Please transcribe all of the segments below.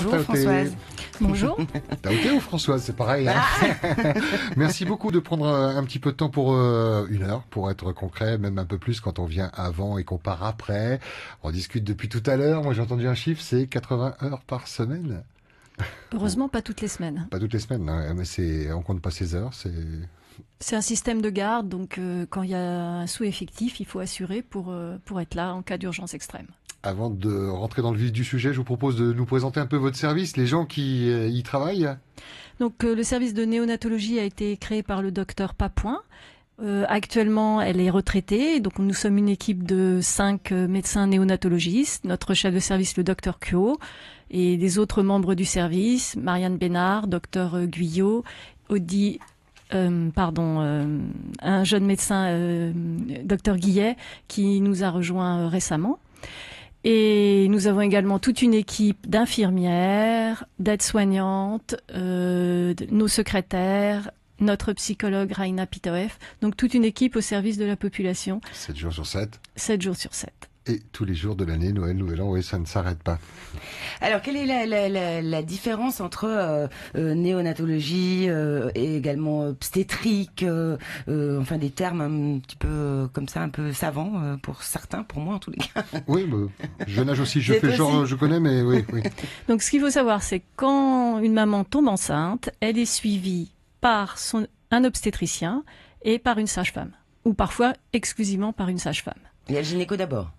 Bonjour Françoise. Bonjour. T'as ôté ou Françoise, c'est pareil. Hein. Merci beaucoup de prendre un petit peu de temps pour 1 heure, pour être concret, même un peu plus quand on vient avant et qu'on part après. On discute depuis tout à l'heure. Moi j'ai entendu un chiffre, c'est 80 heures par semaine. Heureusement, pas toutes les semaines. Pas toutes les semaines, non, mais on compte pas ces heures, C'est un système de garde, donc quand il y a un sous-effectif, il faut assurer pour être là en cas d'urgence extrême. Avant de rentrer dans le vif du sujet, je vous propose de nous présenter un peu votre service, les gens qui y travaillent. Donc le service de néonatologie a été créé par le docteur Papouin. Actuellement, elle est retraitée, donc nous sommes une équipe de 5 médecins néonatologistes, notre chef de service le docteur Cuo, et des autres membres du service, Marianne Bénard, docteur Guyot, un jeune médecin, docteur Guillet, qui nous a rejoint récemment. Et nous avons également toute une équipe d'infirmières, d'aides-soignantes, nos secrétaires, notre psychologue Raina Pitoef, donc toute une équipe au service de la population. 7 jours sur 7. 7 jours sur 7. Et tous les jours de l'année, Noël, Nouvel An, oui, ça ne s'arrête pas. Alors, quelle est la différence entre néonatologie et également obstétrique, enfin des termes un petit peu comme ça, un peu savants pour certains, pour moi en tous les cas. Oui, je nage aussi, je fais genre, je connais, mais oui. Donc, ce qu'il faut savoir, c'est quand une maman tombe enceinte, elle est suivie par un obstétricien et par une sage-femme, ou parfois exclusivement par une sage-femme. Il y a le gynéco d'abord.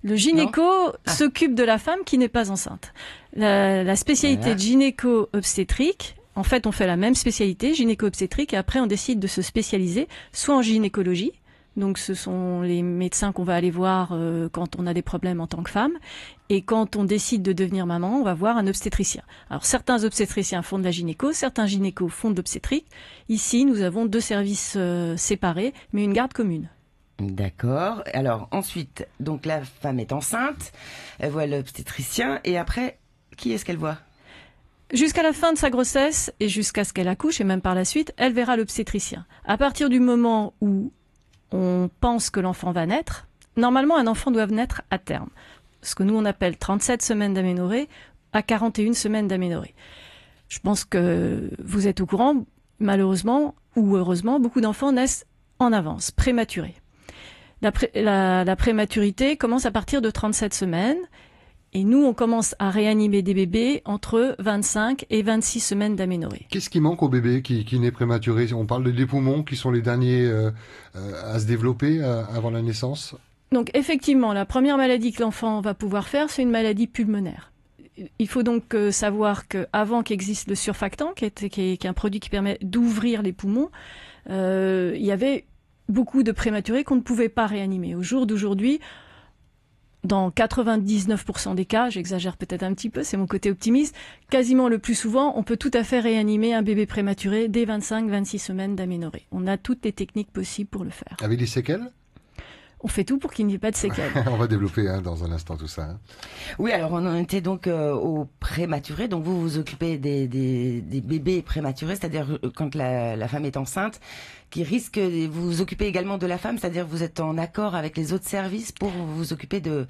Le gynéco s'occupe de la femme qui n'est pas enceinte. La spécialité de gynéco-obstétrique, en fait, on fait la même spécialité, gynéco-obstétrique, et après on décide de se spécialiser, soit en gynécologie, donc ce sont les médecins qu'on va aller voir quand on a des problèmes en tant que femme, et quand on décide de devenir maman, on va voir un obstétricien. Alors certains obstétriciens font de la gynéco, certains gynécos font de l'obstétrique. Ici, nous avons 2 services séparés, mais une garde commune. D'accord. Alors ensuite, donc la femme est enceinte, elle voit l'obstétricien et après, qui est-ce qu'elle voit ? Jusqu'à la fin de sa grossesse et jusqu'à ce qu'elle accouche et même par la suite, elle verra l'obstétricien. À partir du moment où on pense que l'enfant va naître, normalement un enfant doit naître à terme. Ce que nous on appelle 37 semaines d'aménorrhée à 41 semaines d'aménorrhée. Je pense que vous êtes au courant, malheureusement ou heureusement, beaucoup d'enfants naissent en avance, prématurés. La prématurité commence à partir de 37 semaines et nous, on commence à réanimer des bébés entre 25 et 26 semaines d'aménorrhée. Qu'est-ce qui manque au bébé qui naît prématuré ? On parle des poumons qui sont les derniers à se développer avant la naissance. Donc effectivement, la première maladie que l'enfant va pouvoir faire, c'est une maladie pulmonaire. Il faut donc savoir qu'avant qu'existe le surfactant, qui est un produit qui permet d'ouvrir les poumons, il y avait beaucoup de prématurés qu'on ne pouvait pas réanimer. Au jour d'aujourd'hui, dans 99% des cas, j'exagère peut-être un petit peu, c'est mon côté optimiste, quasiment le plus souvent, on peut tout à fait réanimer un bébé prématuré dès 25-26 semaines d'aménorrhée. On a toutes les techniques possibles pour le faire. Avec des séquelles ? On fait tout pour qu'il n'y ait pas de séquelles. On va développer dans un instant tout ça. Oui, alors on en était donc aux prématurés. Donc vous vous occupez des bébés prématurés, c'est-à-dire quand la femme est enceinte, qui risque. Vous vous occupez également de la femme, c'est-à-dire vous êtes en accord avec les autres services pour vous occuper de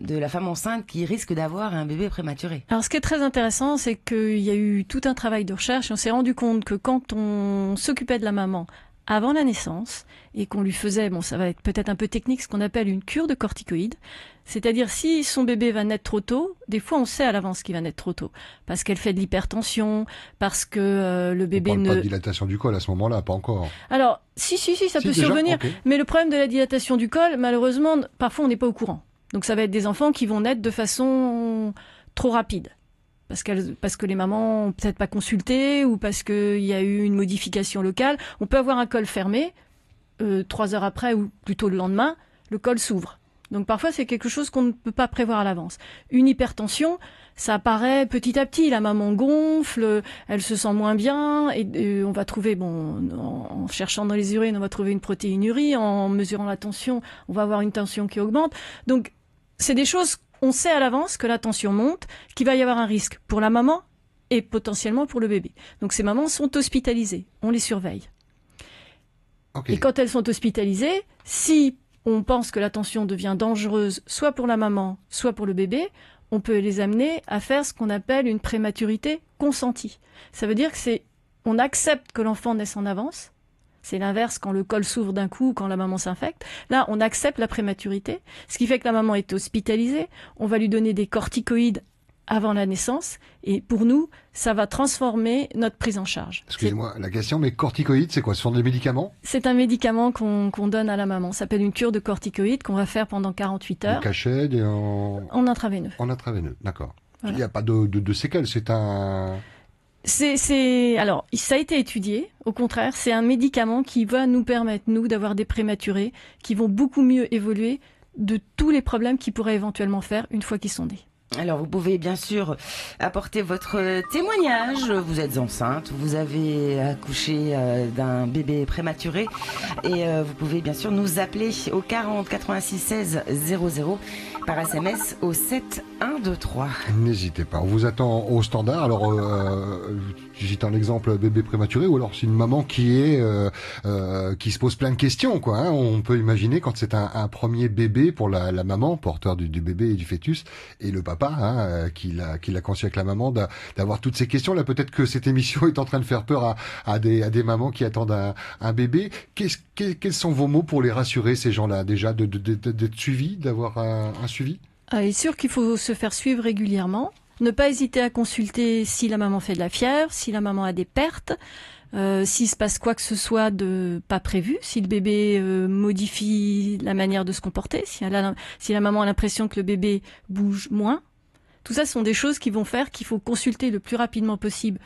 la femme enceinte qui risque d'avoir un bébé prématuré. Alors ce qui est très intéressant, c'est qu'il y a eu tout un travail de recherche et on s'est rendu compte que quand on s'occupait de la maman avant la naissance et qu'on lui faisait, ça va être peut-être un peu technique, ce qu'on appelle une cure de corticoïdes. C'est-à-dire si son bébé va naître trop tôt, des fois on sait à l'avance qu'il va naître trop tôt. Parce qu'elle fait de l'hypertension, parce que le bébé on parle pas de dilatation du col à ce moment-là, pas encore. Alors, si, ça peut survenir. Okay. Mais le problème de la dilatation du col, malheureusement, parfois on n'est pas au courant. Donc ça va être des enfants qui vont naître de façon trop rapide. Parce que les mamans ont peut-être pas consulté ou parce qu'il y a eu une modification locale. On peut avoir un col fermé, 3 heures après ou plutôt le lendemain, le col s'ouvre. Donc parfois c'est quelque chose qu'on ne peut pas prévoir à l'avance. Une hypertension, ça apparaît petit à petit. La maman gonfle, elle se sent moins bien et on va trouver, en cherchant dans les urines, on va trouver une protéinurie. En mesurant la tension, on va avoir une tension qui augmente. Donc c'est des choses. On sait à l'avance que la tension monte, qu'il va y avoir un risque pour la maman et potentiellement pour le bébé. Donc ces mamans sont hospitalisées, on les surveille. Okay. Et quand elles sont hospitalisées, si on pense que la tension devient dangereuse, soit pour la maman, soit pour le bébé, on peut les amener à faire ce qu'on appelle une prématurité consentie. Ça veut dire que on accepte que l'enfant naisse en avance. C'est l'inverse quand le col s'ouvre d'un coup, quand la maman s'infecte. Là, on accepte la prématurité, ce qui fait que la maman est hospitalisée. On va lui donner des corticoïdes avant la naissance. Et pour nous, ça va transformer notre prise en charge. Excusez-moi la question, mais corticoïdes, c'est quoi? Ce sont des médicaments? C'est un médicament qu'on donne à la maman. Ça s'appelle une cure de corticoïdes qu'on va faire pendant 48 heures. En cachet et en intraveineux. En intraveineux, d'accord. Voilà. Il n'y a pas de séquelles, c'est un... Alors, ça a été étudié. Au contraire, c'est un médicament qui va nous permettre, nous, d'avoir des prématurés qui vont beaucoup mieux évoluer de tous les problèmes qu'ils pourraient éventuellement faire une fois qu'ils sont nés. Alors, vous pouvez bien sûr apporter votre témoignage. Vous êtes enceinte, vous avez accouché d'un bébé prématuré et vous pouvez bien sûr nous appeler au 40 86 16 00 par SMS au 7 1 2 3. N'hésitez pas, on vous attend au standard. Alors, j'étais un exemple bébé prématuré ou alors c'est une maman qui se pose plein de questions, quoi. Hein. On peut imaginer quand c'est un premier bébé pour la maman, porteur du bébé et du fœtus, et le papa qui l'a conçu avec la maman, d'avoir toutes ces questions. Là, peut-être que cette émission est en train de faire peur à des mamans qui attendent un bébé. Quels sont vos mots pour les rassurer, ces gens-là, déjà, d'être suivis, d'avoir un suivi? Il est sûr qu'il faut se faire suivre régulièrement. Ne pas hésiter à consulter si la maman fait de la fièvre, si la maman a des pertes, s'il se passe quoi que ce soit de pas prévu, si le bébé modifie la manière de se comporter, si la maman a l'impression que le bébé bouge moins. Tout ça, ce sont des choses qui vont faire qu'il faut consulter le plus rapidement possible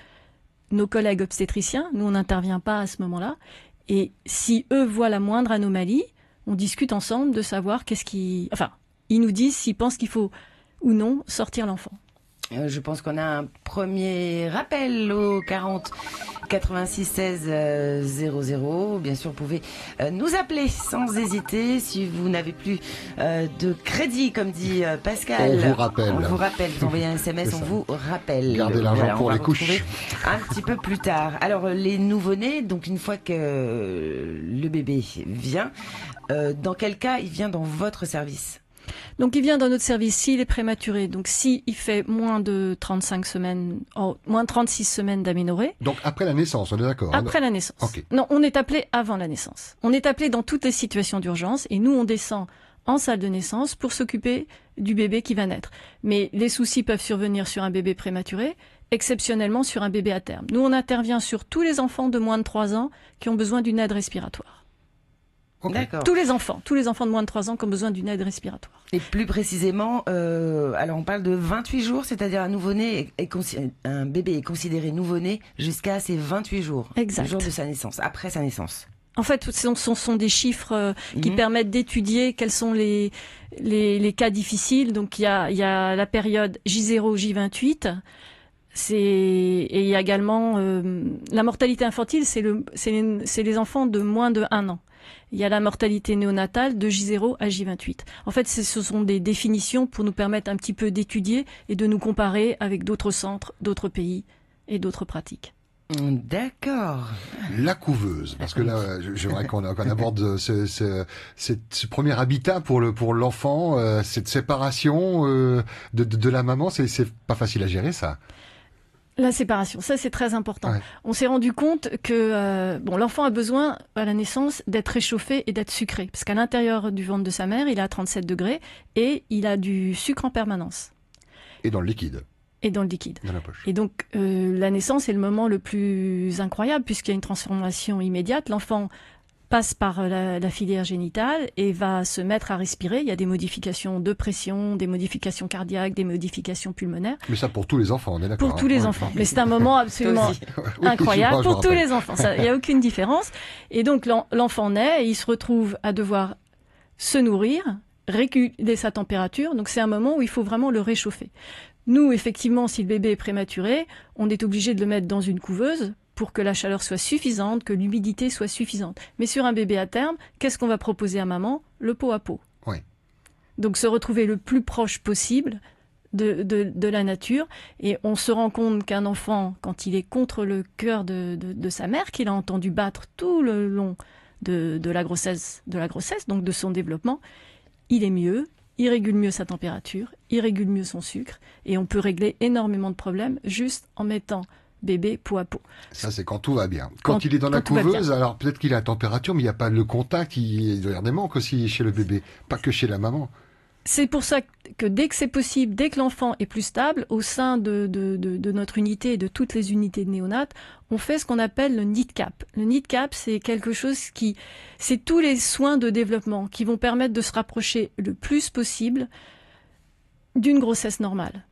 nos collègues obstétriciens. Nous, on n'intervient pas à ce moment-là. Et si eux voient la moindre anomalie, on discute ensemble de savoir ils nous disent s'ils pensent qu'il faut ou non sortir l'enfant. Je pense qu'on a un premier rappel au 40 86 16 00. Bien sûr, vous pouvez nous appeler sans hésiter. Si vous n'avez plus de crédit, comme dit Pascal. On vous rappelle. On vous rappelle. Vous envoyez un SMS, on vous rappelle. Gardez l'argent pour les couches. Un petit peu plus tard. Alors, les nouveau-nés, donc une fois que le bébé vient, dans quel cas il vient dans votre service ? Donc il vient dans notre service s'il est prématuré, donc s'il fait moins de 36 semaines d'aménorrhée. Donc après la naissance, on est d'accord? Après la naissance. Okay. Non, on est appelé avant la naissance. On est appelé dans toutes les situations d'urgence et nous on descend en salle de naissance pour s'occuper du bébé qui va naître. Mais les soucis peuvent survenir sur un bébé prématuré, exceptionnellement sur un bébé à terme. Nous on intervient sur tous les enfants de moins de 3 ans qui ont besoin d'une aide respiratoire. Okay. D'accord. Tous les enfants de moins de 3 ans qui ont besoin d'une aide respiratoire. Et plus précisément, alors on parle de 28 jours, c'est-à-dire un bébé est considéré nouveau-né jusqu'à ses 28 jours. Exact. Le jour de sa naissance, après sa naissance. En fait, ce sont des chiffres qui permettent d'étudier quels sont les cas difficiles. Donc il y a la période J0, J28. Et il y a également la mortalité infantile, c'est les enfants de moins de 1 an. Il y a la mortalité néonatale de J0 à J28. En fait, ce sont des définitions pour nous permettre un petit peu d'étudier et de nous comparer avec d'autres centres, d'autres pays et d'autres pratiques. D'accord. La couveuse, parce que là, j'aimerais qu'on aborde ce premier habitat pour l'enfant, cette séparation de la maman, c'est pas facile à gérer, ça. La séparation, ça c'est très important. Ouais. On s'est rendu compte que l'enfant a besoin à la naissance d'être réchauffé et d'être sucré, parce qu'à l'intérieur du ventre de sa mère, il est à 37 degrés et il a du sucre en permanence. Et dans le liquide. Et dans le liquide. Dans la poche. Et donc la naissance est le moment le plus incroyable puisqu'il y a une transformation immédiate. L'enfant passe par la filière génitale et va se mettre à respirer. Il y a des modifications de pression, des modifications cardiaques, des modifications pulmonaires. Mais ça pour tous les enfants, on est d'accord. Pour tous les enfants. Mais c'est un moment absolument incroyable pour tous les enfants. Il n'y a aucune différence. Et donc l'enfant naît et il se retrouve à devoir se nourrir, réguler sa température. Donc c'est un moment où il faut vraiment le réchauffer. Nous, effectivement, si le bébé est prématuré, on est obligé de le mettre dans une couveuse pour que la chaleur soit suffisante, que l'humidité soit suffisante. Mais sur un bébé à terme, qu'est-ce qu'on va proposer à maman? Le pot à pot. Oui. Donc se retrouver le plus proche possible de la nature. Et on se rend compte qu'un enfant, quand il est contre le cœur de sa mère, qu'il a entendu battre tout le long de la grossesse, donc de son développement, il est mieux, il régule mieux sa température, il régule mieux son sucre, et on peut régler énormément de problèmes juste en mettant bébé peau à peau. Ça, c'est quand tout va bien. Quand il est dans la couveuse, alors peut-être qu'il a la température, mais il n'y a pas le contact, il doit y avoir des manques aussi chez le bébé, pas que chez la maman. C'est pour ça que dès que c'est possible, dès que l'enfant est plus stable, au sein de notre unité et de toutes les unités de néonates, on fait ce qu'on appelle le NIDCAP. Le NIDCAP, c'est quelque chose c'est tous les soins de développement qui vont permettre de se rapprocher le plus possible d'une grossesse normale.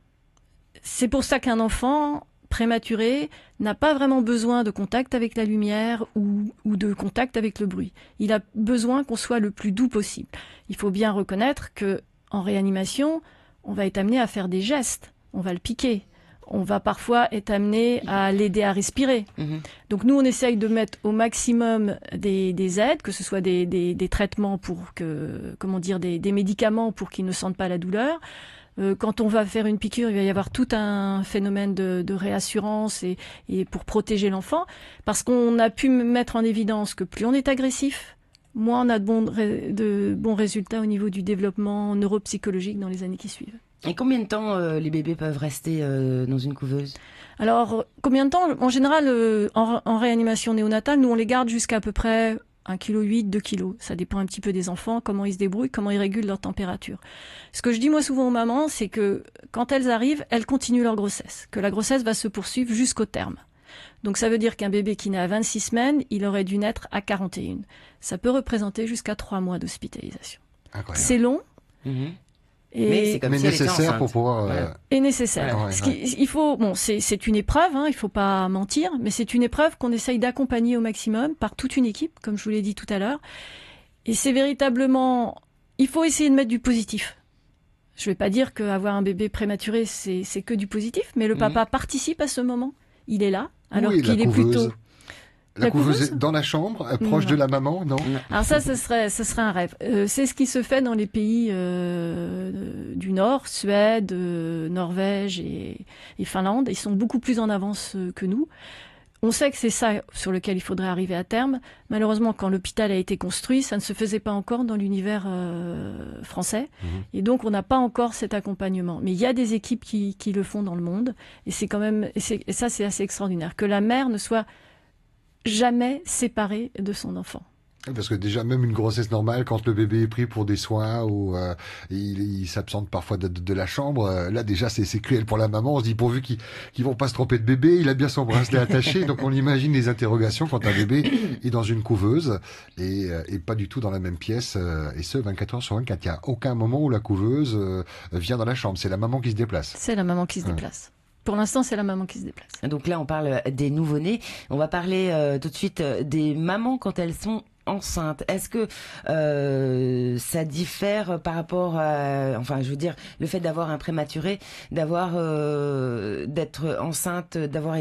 C'est pour ça qu'un enfant prématuré n'a pas vraiment besoin de contact avec la lumière ou de contact avec le bruit. Il a besoin qu'on soit le plus doux possible. Il faut bien reconnaître que en réanimation, on va être amené à faire des gestes, on va le piquer, on va parfois être amené à l'aider à respirer. Donc nous, on essaye de mettre au maximum des aides, que ce soit des traitements des médicaments pour qu'ils ne sentent pas la douleur. Quand on va faire une piqûre, il va y avoir tout un phénomène de réassurance et pour protéger l'enfant, parce qu'on a pu mettre en évidence que plus on est agressif, moins on a de bons résultats au niveau du développement neuropsychologique dans les années qui suivent. Et combien de temps les bébés peuvent rester dans une couveuse? Alors, combien de temps? En général, en réanimation néonatale, nous on les garde jusqu'à peu près 1,8 kg, 2 kg. Ça dépend un petit peu des enfants, comment ils se débrouillent, comment ils régulent leur température. Ce que je dis moi souvent aux mamans, c'est que quand elles arrivent, elles continuent leur grossesse, que la grossesse va se poursuivre jusqu'au terme. Donc ça veut dire qu'un bébé qui naît à 26 semaines, il aurait dû naître à 41. Ça peut représenter jusqu'à 3 mois d'hospitalisation. C'est long. Mais c'est nécessaire pour pouvoir... Et nécessaire. Il faut, c'est une épreuve, il faut pas mentir, mais c'est une épreuve qu'on essaye d'accompagner au maximum par toute une équipe, comme je vous l'ai dit tout à l'heure. Et c'est véritablement... Il faut essayer de mettre du positif. Je vais pas dire qu'avoir un bébé prématuré, c'est que du positif, mais le papa participe à ce moment. Il est là, alors qu'il est plutôt... La couveuse dans la chambre, proche de la maman, non? Alors ça serait un rêve. C'est ce qui se fait dans les pays du Nord, Suède, Norvège et Finlande. Ils sont beaucoup plus en avance que nous. On sait que c'est ça sur lequel il faudrait arriver à terme. Malheureusement, quand l'hôpital a été construit, ça ne se faisait pas encore dans l'univers français. Et donc, on n'a pas encore cet accompagnement. Mais il y a des équipes qui le font dans le monde. Et c'est quand même, et ça, c'est assez extraordinaire. Que la mère ne soit jamais séparée de son enfant. Parce que déjà, même une grossesse normale, quand le bébé est pris pour des soins ou il s'absente parfois de la chambre, là déjà c'est cruel pour la maman. On se dit pourvu qu'ils vont pas se tromper de bébé, il a bien son bracelet attaché. Donc on imagine les interrogations quand un bébé est dans une couveuse et pas du tout dans la même pièce. Et ce, 24 heures sur 24. Il n'y a aucun moment où la couveuse vient dans la chambre. C'est la maman qui se déplace. C'est la maman qui se déplace. Pour l'instant, c'est la maman qui se déplace. Donc là, on parle des nouveau-nés. On va parler tout de suite des mamans quand elles sont enceintes. Est-ce que ça diffère par rapport à, le fait d'avoir un prématuré, d'être enceinte, d'avoir,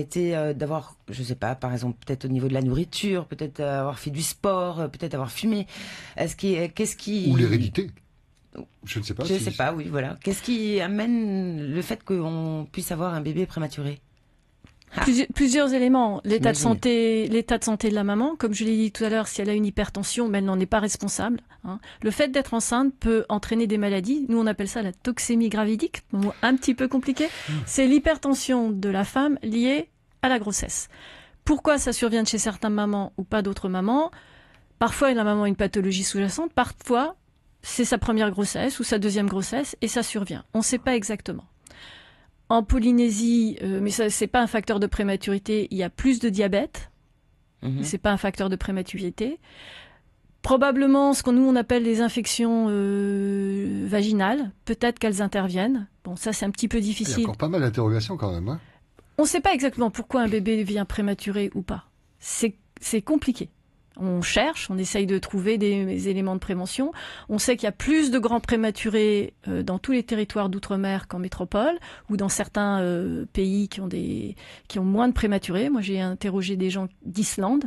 je sais pas, par exemple, peut-être au niveau de la nourriture, peut-être avoir fait du sport, peut-être avoir fumé. Ou l'hérédité. Je ne sais pas. Oui, voilà. Qu'est-ce qui amène le fait qu'on puisse avoir un bébé prématuré? Plusieurs éléments. L'état de santé de la maman, comme je l'ai dit tout à l'heure, si elle a une hypertension, mais elle n'en est pas responsable. Le fait d'être enceinte peut entraîner des maladies. Nous, on appelle ça la toxémie gravidique, un petit peu compliqué. C'est l'hypertension de la femme liée à la grossesse. Pourquoi ça survient chez certaines mamans ou pas d'autres mamans? Parfois, la maman a une pathologie sous-jacente. Parfois, c'est sa première grossesse ou sa deuxième grossesse et ça survient. On ne sait pas exactement. En Polynésie, mais ça c'est pas un facteur de prématurité, il y a plus de diabète. C'est pas un facteur de prématurité. Probablement ce qu'on nous on appelle les infections vaginales, peut-être qu'elles interviennent. Bon, ça c'est un petit peu difficile. Il y a encore pas mal d'interrogations quand même. On ne sait pas exactement pourquoi un bébé vient prématuré ou pas. C'est compliqué. On cherche, on essaye de trouver des éléments de prévention. On sait qu'il y a plus de grands prématurés dans tous les territoires d'outre-mer qu'en métropole, ou dans certains pays qui ont moins de prématurés. Moi, j'ai interrogé des gens d'Islande.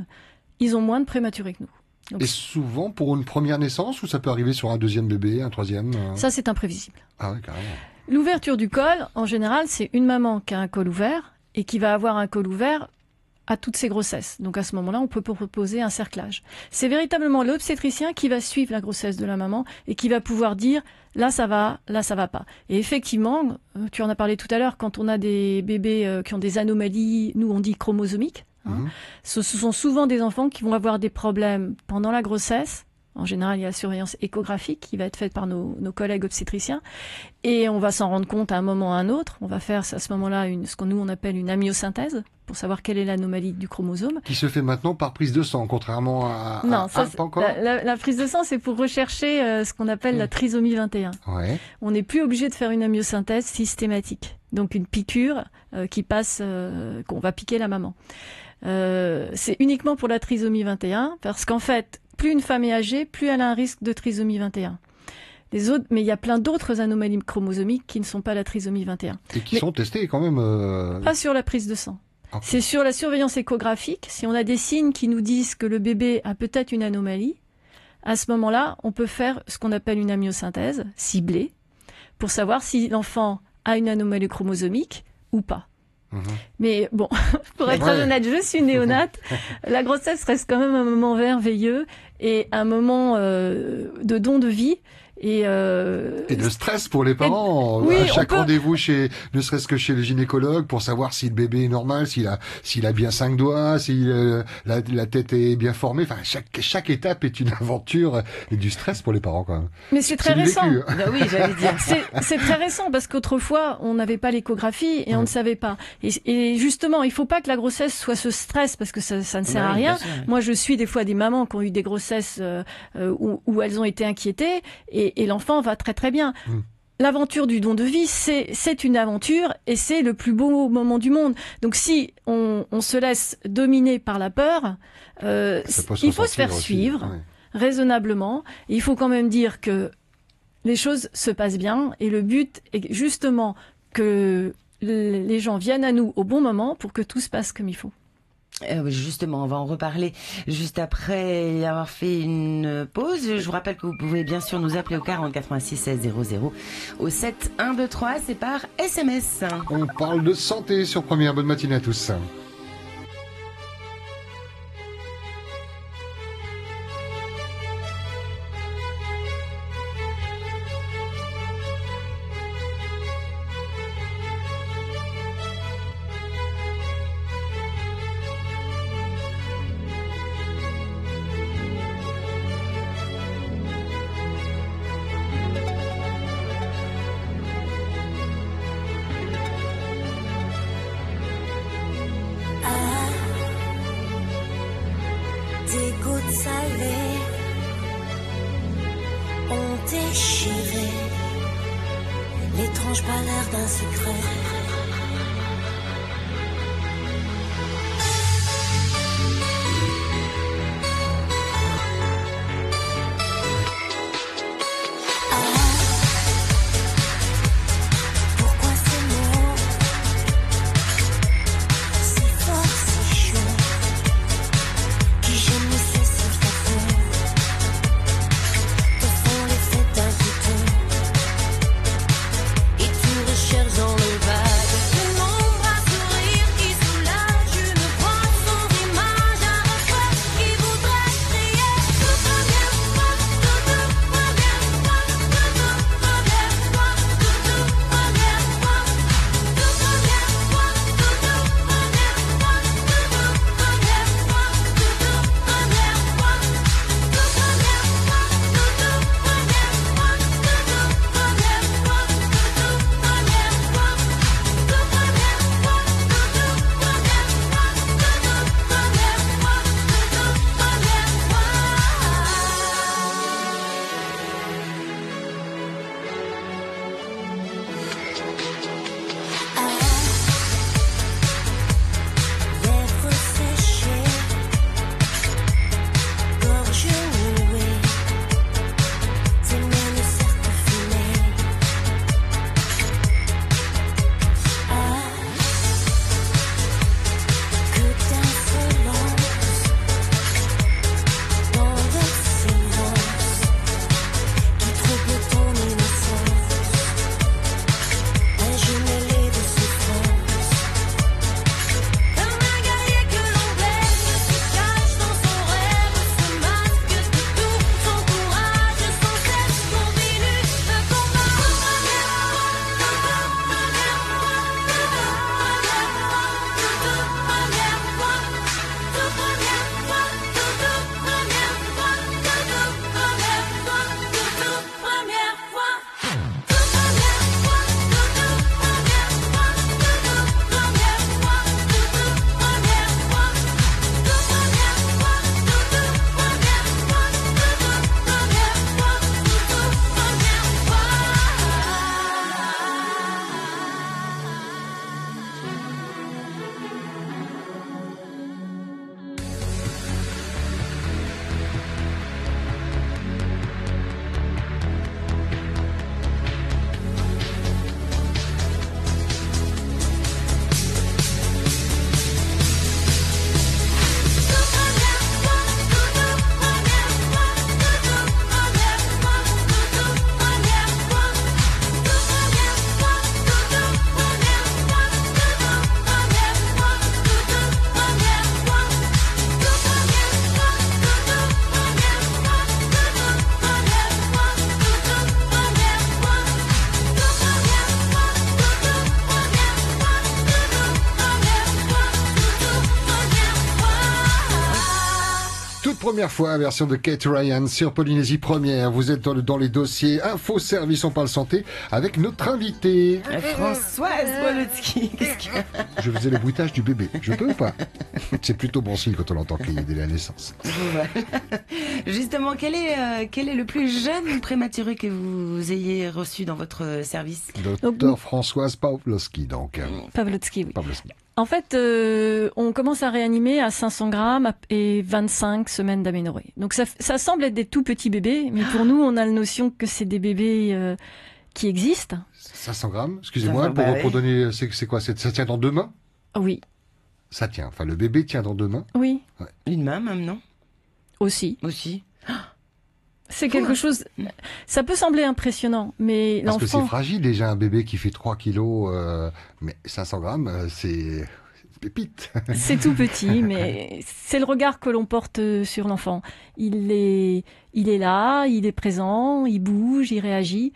Ils ont moins de prématurés que nous. Donc, et souvent pour une première naissance, ou ça peut arriver sur un deuxième bébé, un troisième Ça, c'est imprévisible. Ah oui, carrément. L'ouverture du col, en général, c'est une maman qui a un col ouvert et qui va avoir un col ouvert à toutes ces grossesses. Donc à ce moment-là, on peut proposer un cerclage. C'est véritablement l'obstétricien qui va suivre la grossesse de la maman et qui va pouvoir dire là ça va pas. Et effectivement, tu en as parlé tout à l'heure, quand on a des bébés qui ont des anomalies, nous on dit chromosomiques, ce sont souvent des enfants qui vont avoir des problèmes pendant la grossesse. En général, il y a la surveillance échographique qui va être faite par nos collègues obstétriciens. Et on va s'en rendre compte à un moment ou à un autre. On va faire à ce moment-là ce qu'on nous appelle une amyosynthèse pour savoir quelle est l'anomalie du chromosome. Qui se fait maintenant par prise de sang, contrairement à... Non, ça, pas encore. La prise de sang, c'est pour rechercher ce qu'on appelle la trisomie 21. Ouais. On n'est plus obligé de faire une amyosynthèse systématique. Donc une piqûre qui passe, qu'on va piquer la maman. C'est uniquement pour la trisomie 21, parce qu'en fait, plus une femme est âgée, plus elle a un risque de trisomie 21. Mais il y a plein d'autres anomalies chromosomiques qui ne sont pas la trisomie 21. Et qui sont testées quand même... Pas sur la prise de sang. Okay. C'est sur la surveillance échographique. Si on a des signes qui nous disent que le bébé a peut-être une anomalie, à ce moment-là, on peut faire ce qu'on appelle une amyosynthèse ciblée pour savoir si l'enfant a une anomalie chromosomique ou pas. Mais bon, pour être honnête, je suis néonate. La grossesse reste quand même un moment merveilleux et un moment de don de vie. Et de stress pour les parents. Oui, à chaque rendez-vous ne serait-ce que chez le gynécologue, pour savoir si le bébé est normal, s'il a bien 5 doigts, si la tête est bien formée. Enfin, chaque étape est une aventure et du stress pour les parents, quand même. Mais c'est très récent. Vécu, hein. Oui, j'allais dire. C'est très récent parce qu'autrefois, on n'avait pas l'échographie et on ne savait pas. Et justement, il faut pas que la grossesse soit ce stress parce que ça ne sert à rien. Sûr, Moi, je suis des fois des mamans qui ont eu des grossesses où elles ont été inquiétées et l'enfant va très très bien. L'aventure du don de vie, c'est une aventure et c'est le plus beau moment du monde. Donc si on se laisse dominer par la peur, il faut se faire suivre raisonnablement. Et il faut quand même dire que les choses se passent bien et le but est justement que les gens viennent à nous au bon moment pour que tout se passe comme il faut. Justement, on va en reparler juste après avoir fait une pause. Je vous rappelle que vous pouvez bien sûr nous appeler au 40 86 16 00 au 7 1 2 3, c'est par SMS. On parle de santé sur Première. Bonne matinée à tous. Des gouttes salées ont déchiré l'étrange pâleur d'un secret. Dans le bas première fois, version de Kate Ryan sur Polynésie Première. Vous êtes dans les dossiers Info Service, on parle santé avec notre invitée Françoise Wolodzki. Je faisais le bruitage du bébé. Je peux ou pas? C'est plutôt bon signe quand on l'entend crier dès la naissance. Justement, quel est le plus jeune prématuré que vous ayez reçu dans votre service? Docteur Françoise Pawlowski, donc. Pawlowski, oui. Pawlowski. En fait, on commence à réanimer à 500 grammes et 25 semaines d'aménorrhée. Donc ça semble être des tout petits bébés, mais pour nous, on a la notion que c'est des bébés qui existent. 500 grammes, excusez-moi, pour donner, c'est quoi? Ça tient dans 2 mains? Oui. Ça tient, enfin le bébé tient dans 2 mains? Oui. Ouais. Une main même, non? Aussi. C'est quelque chose, ça peut sembler impressionnant, mais Parce que l'enfant... c'est fragile déjà, un bébé qui fait 3 kilos, mais 500 grammes, c'est pépite. C'est tout petit, mais c'est le regard que l'on porte sur l'enfant. Il est là, il est présent, il bouge, il réagit.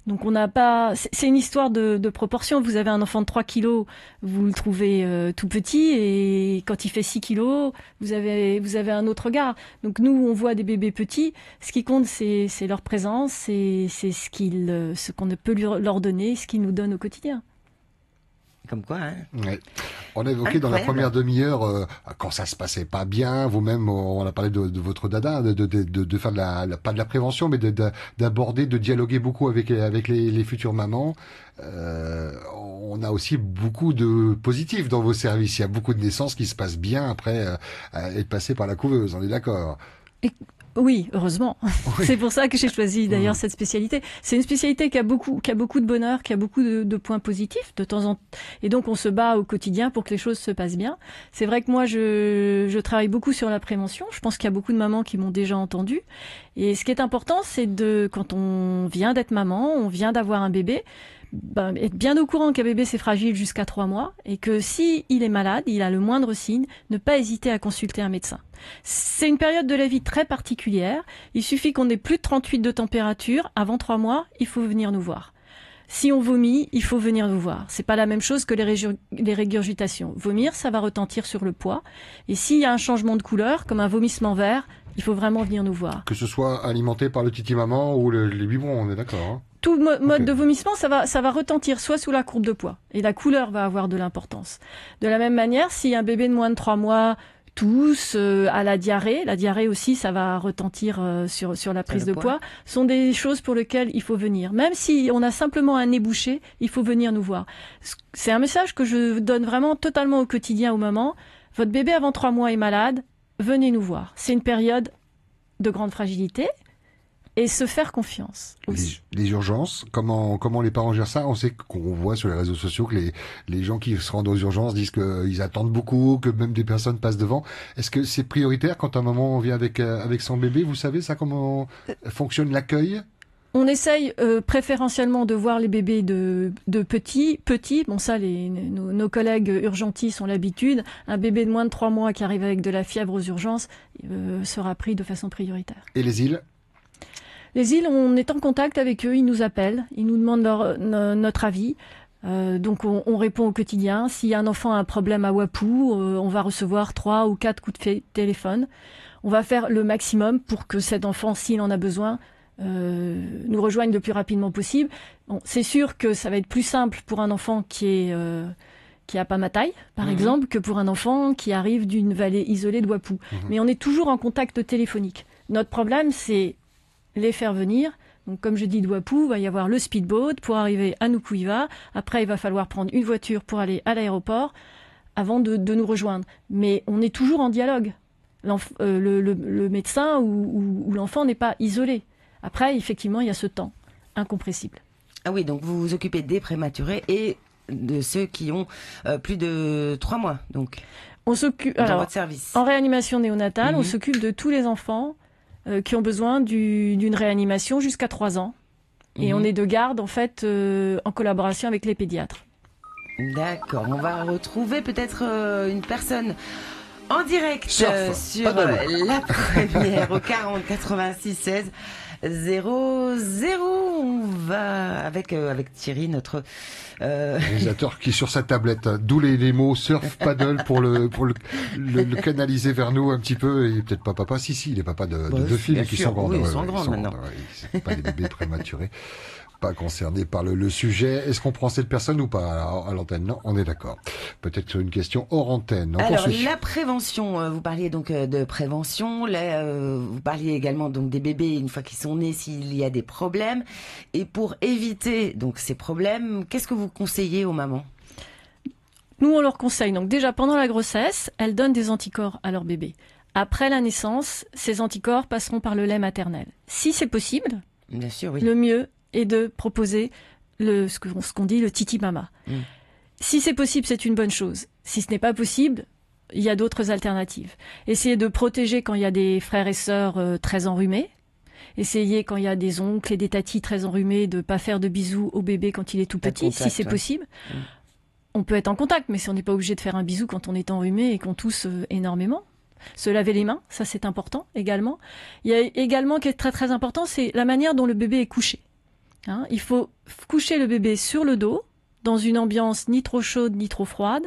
Donc on n'a pas... C'est une histoire de proportion. Vous avez un enfant de 3 kilos, vous le trouvez tout petit, et quand il fait 6 kilos, vous avez un autre regard. Donc nous, on voit des bébés petits. Ce qui compte, c'est leur présence, c'est ce qu'on ne peut leur donner, ce qu'ils nous donnent au quotidien. Comme quoi, hein. Ouais. On a évoqué dans la première demi-heure quand ça se passait pas bien. Vous-même, on a parlé de votre dada, de faire pas de la prévention, mais d'aborder, de dialoguer beaucoup avec les futures mamans. On a aussi beaucoup de positifs dans vos services. Il y a beaucoup de naissances qui se passent bien après être passées par la couveuse. On est d'accord? Oui, heureusement. Oui. C'est pour ça que j'ai choisi d'ailleurs cette spécialité. C'est une spécialité qui a beaucoup de bonheur, qui a beaucoup de points positifs de temps en temps. Et donc on se bat au quotidien pour que les choses se passent bien. C'est vrai que moi je travaille beaucoup sur la prévention. Je pense qu'il y a beaucoup de mamans qui m'ont déjà entendu. Et ce qui est important, c'est quand on vient d'être maman, on vient d'avoir un bébé, être bien au courant qu'un bébé c'est fragile jusqu'à 3 mois et que si il est malade, il a le moindre signe, ne pas hésiter à consulter un médecin. C'est une période de la vie très particulière. Il suffit qu'on ait plus de 38 de température avant 3 mois, il faut venir nous voir. Si on vomit, il faut venir nous voir. C'est pas la même chose que les régurgitations. Vomir, ça va retentir sur le poids. Et s'il y a un changement de couleur, comme un vomissement vert, il faut vraiment venir nous voir. Que ce soit alimenté par le titi-maman ou les biberons, on est d'accord, hein? Tout mode de vomissement, ça va retentir soit sous la courbe de poids. Et la couleur va avoir de l'importance. De la même manière, si un bébé de moins de 3 mois tousse, à la diarrhée aussi, ça va retentir sur la prise de poids, sont des choses pour lesquelles il faut venir. Même si on a simplement un nez bouché, il faut venir nous voir. C'est un message que je donne vraiment totalement au quotidien aux mamans. Votre bébé avant 3 mois est malade, venez nous voir. C'est une période de grande fragilité. Et se faire confiance aussi. Les urgences, comment les parents gèrent ça? On sait qu'on voit sur les réseaux sociaux que les gens qui se rendent aux urgences disent qu'ils attendent beaucoup, que même des personnes passent devant. Est-ce que c'est prioritaire quand un maman vient avec son bébé? Vous savez ça, comment fonctionne l'accueil? On essaye préférentiellement de voir les bébés de petits. Bon ça, nos collègues urgentistes ont l'habitude. Un bébé de moins de 3 mois qui arrive avec de la fièvre aux urgences sera pris de façon prioritaire. Et les îles? Les îles, on est en contact avec eux, ils nous appellent, ils nous demandent notre avis. Donc on répond au quotidien. Si un enfant a un problème à Wapou, on va recevoir 3 ou 4 coups de téléphone. On va faire le maximum pour que cet enfant, s'il en a besoin, nous rejoigne le plus rapidement possible. Bon, c'est sûr que ça va être plus simple pour un enfant qui a pas ma taille, par exemple, que pour un enfant qui arrive d'une vallée isolée de Wapou. Mais on est toujours en contact téléphonique. Notre problème, c'est les faire venir. Donc, comme je dis, de Wapou, il va y avoir le speedboat pour arriver à Nukuiva. Après, il va falloir prendre une voiture pour aller à l'aéroport avant de nous rejoindre. Mais on est toujours en dialogue. Le médecin ou l'enfant n'est pas isolé. Après, effectivement, il y a ce temps incompressible. Ah oui, donc vous vous occupez des prématurés et de ceux qui ont plus de 3 mois. Donc, on s'occupe, dans votre service. En réanimation néonatale, on s'occupe de tous les enfants qui ont besoin d'une réanimation jusqu'à 3 ans. Et on est de garde, en fait, en collaboration avec les pédiatres. D'accord. On va retrouver peut-être une personne en direct sur la première au 40 86 16. 0-0. On va avec Thierry, notre réalisateur qui est sur sa tablette, d'où les mots surf paddle pour le canaliser vers nous un petit peu. Et peut-être pas papa, si il est papa de deux filles qui sont grandes. Oui, ils sont grandes maintenant. C'est pas des bébés prématurés. Pas concerné par le sujet. Est-ce qu'on prend cette personne ou pas à l'antenne? Non, on est d'accord. Peut-être une question hors antenne. Alors, la prévention, vous parliez donc de prévention, vous parliez également donc des bébés une fois qu'ils sont nés, s'il y a des problèmes. Et pour éviter donc ces problèmes, qu'est-ce que vous conseillez aux mamans? Nous, on leur conseille, donc déjà pendant la grossesse, elles donnent des anticorps à leur bébé. Après la naissance, ces anticorps passeront par le lait maternel. Si c'est possible, bien sûr, oui. Le mieux est de proposer ce qu'on dit le titi mama. Si c'est possible, c'est une bonne chose. Si ce n'est pas possible, il y a d'autres alternatives. Essayez de protéger quand il y a des frères et sœurs très enrhumés. Essayez quand il y a des oncles et des tatis très enrhumés de ne pas faire de bisous au bébé quand il est tout petit, si c'est possible. On peut être en contact, mais si on n'est pas obligé de faire un bisou quand on est enrhumé et qu'on tousse énormément. Se laver les mains, ça c'est important également. Il y a également qui est très très important, c'est la manière dont le bébé est couché. Il faut coucher le bébé sur le dos, dans une ambiance ni trop chaude ni trop froide.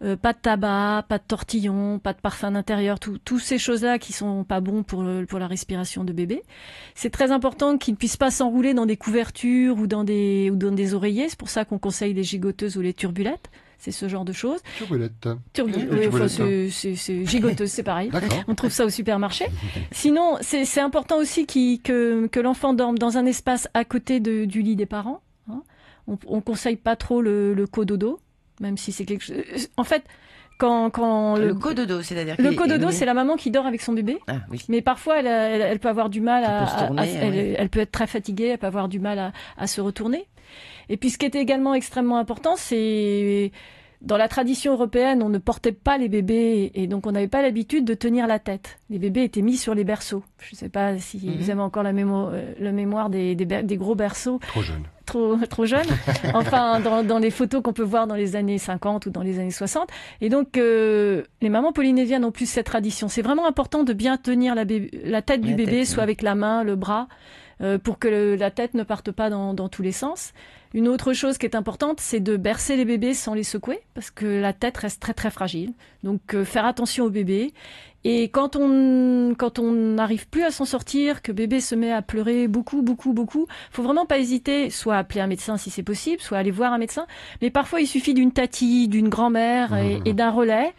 Pas de tabac, pas de tortillon, pas de parfum d'intérieur, toutes ces choses-là qui sont pas bons pour la respiration de bébé. C'est très important qu'il ne puisse pas s'enrouler dans des couvertures ou dans des oreillers. C'est pour ça qu'on conseille les gigoteuses ou les turbulettes. C'est ce genre de choses. Turbulette. C'est gigoteuse, c'est pareil. D'accord. On trouve ça au supermarché. Sinon, c'est important aussi que l'enfant dorme dans un espace à côté du lit des parents. On conseille pas trop le cododo, même si c'est quelque chose. En fait, quand le cododo, c'est-à-dire le cododo, c'est la maman qui dort avec son bébé. Ah, oui. Mais parfois, elle peut avoir du mal elle peut être très fatiguée, elle peut avoir du mal à se retourner. Et puis, ce qui était également extrêmement important, c'est dans la tradition européenne, on ne portait pas les bébés et donc on n'avait pas l'habitude de tenir la tête. Les bébés étaient mis sur les berceaux. Je ne sais pas si vous avez encore la mémoire des gros berceaux. Trop jeune. Trop jeune. Enfin, dans les photos qu'on peut voir dans les années 50 ou dans les années 60. Et donc, les mamans polynésiennes ont plus cette tradition. C'est vraiment important de bien tenir la tête du bébé, soit avec la main, le bras, pour que la tête ne parte pas dans tous les sens. Une autre chose qui est importante, c'est de bercer les bébés sans les secouer, parce que la tête reste très très fragile. Donc faire attention au bébé. Et quand on n'arrive plus à s'en sortir, que bébé se met à pleurer beaucoup, faut vraiment pas hésiter, soit à appeler un médecin si c'est possible, soit aller voir un médecin. Mais parfois il suffit d'une tatie, d'une grand-mère et d'un relais,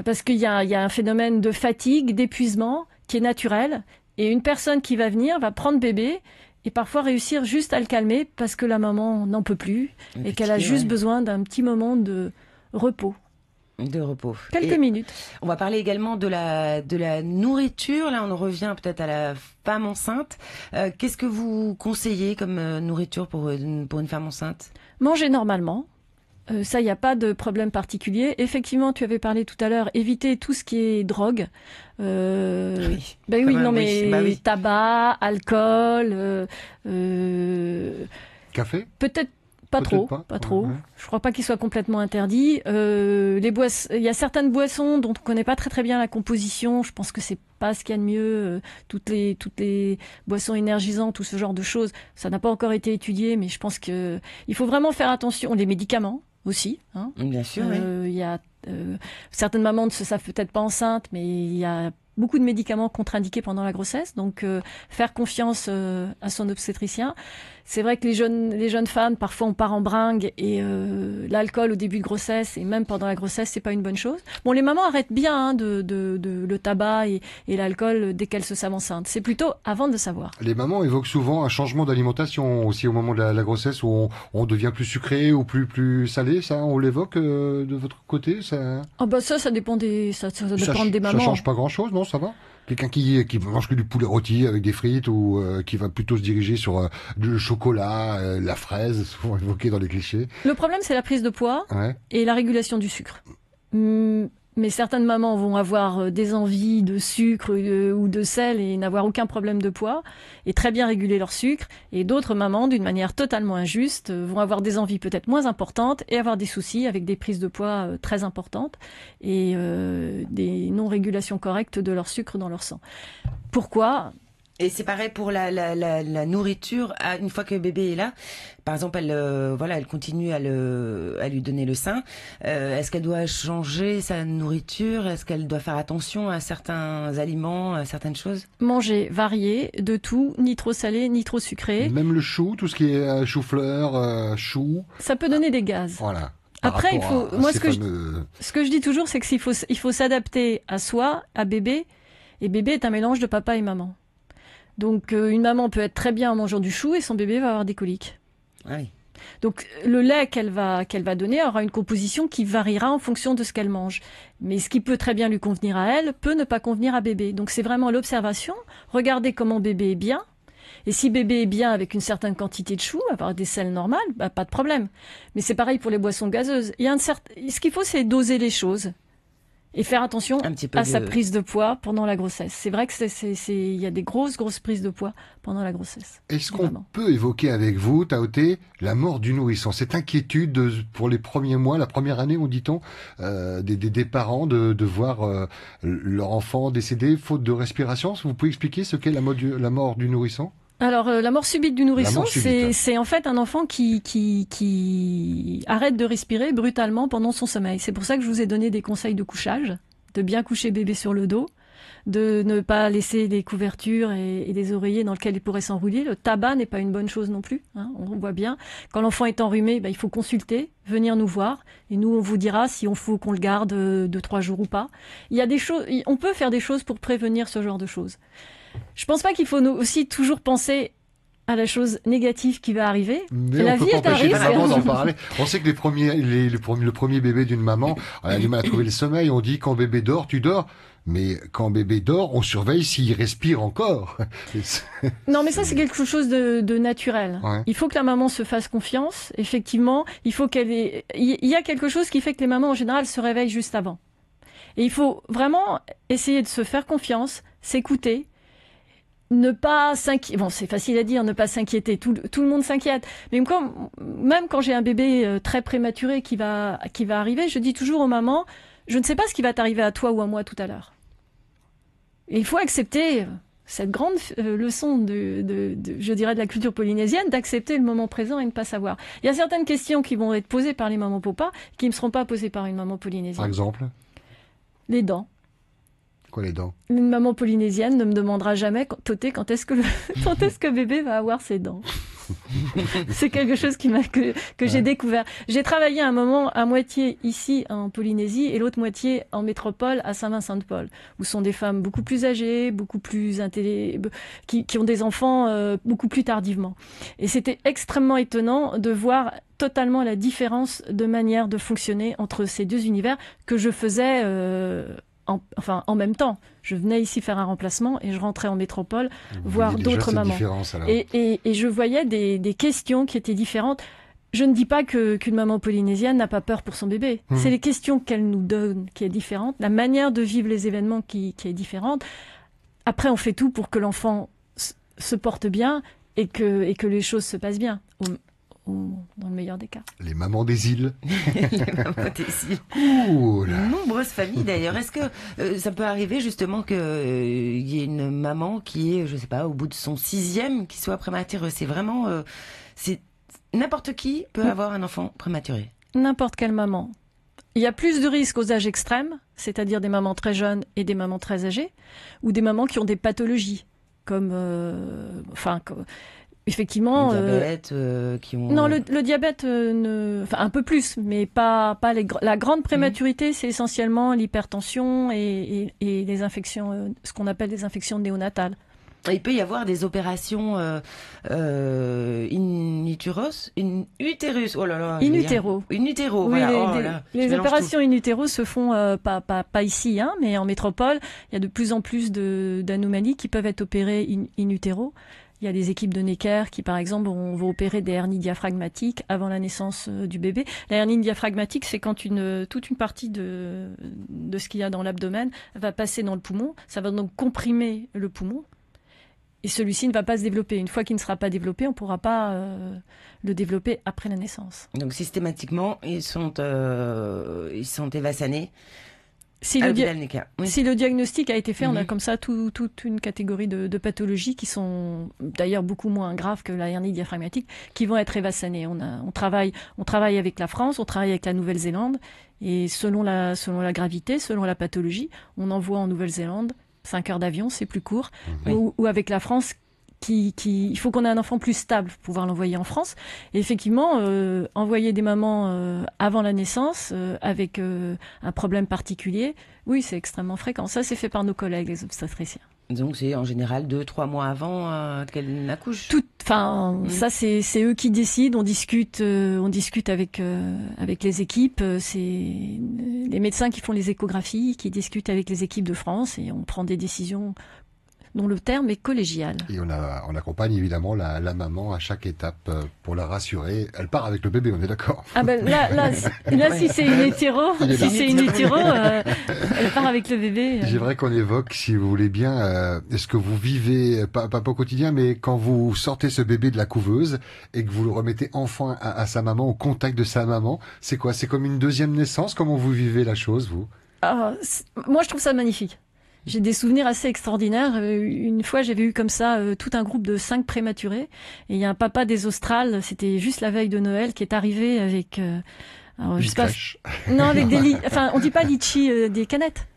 parce qu'il y a un phénomène de fatigue, d'épuisement qui est naturel. Et une personne qui va venir va prendre bébé et parfois réussir juste à le calmer parce que la maman n'en peut plus et qu'elle a juste besoin d'un petit moment de repos. Quelques minutes. On va parler également de la nourriture. Là, on revient peut-être à la femme enceinte. Qu'est-ce que vous conseillez comme nourriture pour une femme enceinte? Manger normalement. Ça, il n'y a pas de problème particulier. Effectivement, tu avais parlé tout à l'heure, éviter tout ce qui est drogue. Tabac, alcool, café. Peut-être pas trop. Ouais. Je crois pas qu'il soit complètement interdit. Il y a certaines boissons dont on connaît pas très très bien la composition. Je pense que c'est pas ce qu'il y a de mieux. Toutes les boissons énergisantes, tout ce genre de choses, ça n'a pas encore été étudié, mais je pense que il faut vraiment faire attention. Les médicaments aussi. Bien sûr. Il y a certaines mamans ne se savent peut-être pas enceintes, mais il y a beaucoup de médicaments contre-indiqués pendant la grossesse, donc faire confiance à son obstétricien. C'est vrai que les jeunes femmes, parfois on part en bringue et l'alcool au début de grossesse et même pendant la grossesse, c'est pas une bonne chose. Bon, les mamans arrêtent bien de le tabac et l'alcool dès qu'elles se savent enceintes. C'est plutôt avant de le savoir. Les mamans évoquent souvent un changement d'alimentation aussi au moment de la grossesse où on devient plus sucré ou plus salé. Ça, on l'évoque de votre côté, ça. Ça dépend des mamans. Ça change pas grand-chose, non? Ça va? Quelqu'un qui mange que du poulet rôti avec des frites ou qui va plutôt se diriger sur le chocolat, la fraise, souvent évoqué dans les clichés. Le problème, c'est la prise de poids et la régulation du sucre. Mais certaines mamans vont avoir des envies de sucre ou de sel et n'avoir aucun problème de poids et très bien réguler leur sucre. Et d'autres mamans, d'une manière totalement injuste, vont avoir des envies peut-être moins importantes et avoir des soucis avec des prises de poids très importantes et des non-régulations correctes de leur sucre dans leur sang. Pourquoi ? Et c'est pareil pour la nourriture. Une fois que le bébé est là, par exemple, elle continue à lui donner le sein. Est-ce qu'elle doit changer sa nourriture? Est-ce qu'elle doit faire attention à certains aliments, à certaines choses? Manger varié, de tout, ni trop salé, ni trop sucré. Même le chou, tout ce qui est chou-fleur, chou. Ça peut donner des gaz. Voilà. Après, ce que je dis toujours, c'est qu'il faut s'adapter à soi, à bébé. Et bébé est un mélange de papa et maman. Donc, une maman peut être très bien en mangeant du chou et son bébé va avoir des coliques. Oui. Donc, le lait qu'elle va donner aura une composition qui variera en fonction de ce qu'elle mange. Mais ce qui peut très bien lui convenir à elle peut ne pas convenir à bébé. Donc, c'est vraiment l'observation. Regardez comment bébé est bien. Et si bébé est bien avec une certaine quantité de chou, avoir des sels normales, pas de problème. Mais c'est pareil pour les boissons gazeuses. Ce qu'il faut, c'est doser les choses. Et faire attention à sa prise de poids pendant la grossesse. C'est vrai que il y a des grosses prises de poids pendant la grossesse. Est-ce qu'on peut évoquer avec vous, Taoté, la mort du nourrisson? Cette inquiétude pour les premiers mois, la première année, dit-on, des parents de voir leur enfant décéder faute de respiration. Vous pouvez expliquer ce qu'est la mort du nourrisson? Alors, la mort subite du nourrisson, c'est en fait un enfant qui arrête de respirer brutalement pendant son sommeil. C'est pour ça que je vous ai donné des conseils de couchage, de bien coucher bébé sur le dos, de ne pas laisser des couvertures et des oreillers dans lesquels il pourrait s'enrouler. Le tabac n'est pas une bonne chose non plus, hein, on voit bien. Quand l'enfant est enrhumé, il faut consulter, venir nous voir, et nous on vous dira si on faut qu'on le garde 2-3 jours ou pas. Il y a des choses, on peut faire des choses pour prévenir ce genre de choses. Je pense pas qu'il faut aussi toujours penser à la chose négative qui va arriver. Mais la vie est un risque. D'en parler. On sait que le premier bébé d'une maman, elle a du mal à trouver le sommeil. On dit quand bébé dort, tu dors. Mais quand bébé dort, on surveille s'il respire encore. Non, mais ça, c'est quelque chose de naturel. Ouais. Il faut que la maman se fasse confiance. Effectivement, il y a quelque chose qui fait que les mamans, en général, se réveillent juste avant. Et il faut vraiment essayer de se faire confiance, s'écouter, ne pas s'inquiéter. Bon, c'est facile à dire, ne pas s'inquiéter. Tout le monde s'inquiète. Mais même quand j'ai un bébé très prématuré qui va arriver, je dis toujours aux mamans, je ne sais pas ce qui va t'arriver à toi ou à moi tout à l'heure. Et il faut accepter cette grande leçon je dirais, de la culture polynésienne, d'accepter le moment présent et ne pas savoir. Il y a certaines questions qui vont être posées par les mamans papas qui ne seront pas posées par une maman polynésienne. Par exemple? Les dents. Quoi, les dents? Une maman polynésienne ne me demandera jamais, Toté, quand est-ce que bébé va avoir ses dents. C'est quelque chose que j'ai découvert. J'ai travaillé un moment à moitié ici en Polynésie et l'autre moitié en métropole à Saint-Vincent-de-Paul, où sont des femmes beaucoup plus âgées, beaucoup plus qui ont des enfants beaucoup plus tardivement. Et c'était extrêmement étonnant de voir totalement la différence de manière de fonctionner entre ces deux univers que je faisais en même temps. Je venais ici faire un remplacement et je rentrais en métropole voir d'autres mamans. Et je voyais des questions qui étaient différentes. Je ne dis pas qu'une maman polynésienne n'a pas peur pour son bébé. C'est les questions qu'elle nous donne qui est différente, la manière de vivre les événements qui est différente. Après, on fait tout pour que l'enfant se porte bien et que les choses se passent bien. Dans le meilleur des cas. Les mamans des îles. Les mamans des îles. Cool. Nombreuses familles d'ailleurs. Est-ce que ça peut arriver justement qu'il y ait une maman qui est, je sais pas, au bout de son 6e, qui soit prématuré? C'est vraiment... n'importe qui peut avoir un enfant prématuré. N'importe quelle maman. Il y a plus de risques aux âges extrêmes, c'est-à-dire des mamans très jeunes et des mamans très âgées, ou des mamans qui ont des pathologies, comme... Effectivement, le diabète, qui ont... Non, le diabète, un peu plus, mais pas la grande prématurité, c'est essentiellement l'hypertension et les infections, ce qu'on appelle des infections néonatales. Il peut y avoir des opérations in utérus, oh là là. In utero. In utero, oui, voilà. Les opérations in utero se font pas ici, hein, mais en métropole. Il y a de plus en plus d'anomalies qui peuvent être opérées in utero. Il y a des équipes de Necker qui, par exemple, vont opérer des hernies diaphragmatiques avant la naissance du bébé. La hernie diaphragmatique, c'est quand toute une partie de ce qu'il y a dans l'abdomen va passer dans le poumon. Ça va donc comprimer le poumon. Et celui-ci ne va pas se développer. Une fois qu'il ne sera pas développé, on ne pourra pas le développer après la naissance. Donc systématiquement, ils sont évassanés. Si le diagnostic a été fait, on a comme ça toute une catégorie de pathologies qui sont d'ailleurs beaucoup moins graves que la hernie diaphragmatique, qui vont être évassanées. On travaille avec la France, on travaille avec la Nouvelle-Zélande, et selon la gravité, selon la pathologie, on envoie en Nouvelle-Zélande 5 heures d'avion, c'est plus court, ou avec la France, il faut qu'on ait un enfant plus stable pour pouvoir l'envoyer en France. Et effectivement, envoyer des mamans avant la naissance avec un problème particulier, oui, c'est extrêmement fréquent. Ça, c'est fait par nos collègues, les obstétriciens. Donc c'est en général 2-3 mois avant qu'elle accouche. Ça c'est eux qui décident. On discute avec les équipes. C'est les médecins qui font les échographies, qui discutent avec les équipes de France, et on prend des décisions dont le terme est collégial. Et on accompagne évidemment la maman à chaque étape pour la rassurer. Elle part avec le bébé, on est d'accord. Ah ben là si c'est une hétéro, elle part avec le bébé. J'aimerais qu'on évoque, si vous voulez bien, est-ce que vous vivez, pas au quotidien, mais quand vous sortez ce bébé de la couveuse et que vous le remettez enfin à sa maman, au contact de sa maman, c'est quoi? C'est comme une deuxième naissance? Comment vous vivez la chose, vous? Moi, je trouve ça magnifique. J'ai des souvenirs assez extraordinaires. Une fois, j'avais eu comme ça tout un groupe de 5 prématurés. Et il y a un papa des Australes, c'était juste la veille de Noël, qui est arrivé avec... je sais pas. Non, avec on dit pas litchi, des canettes.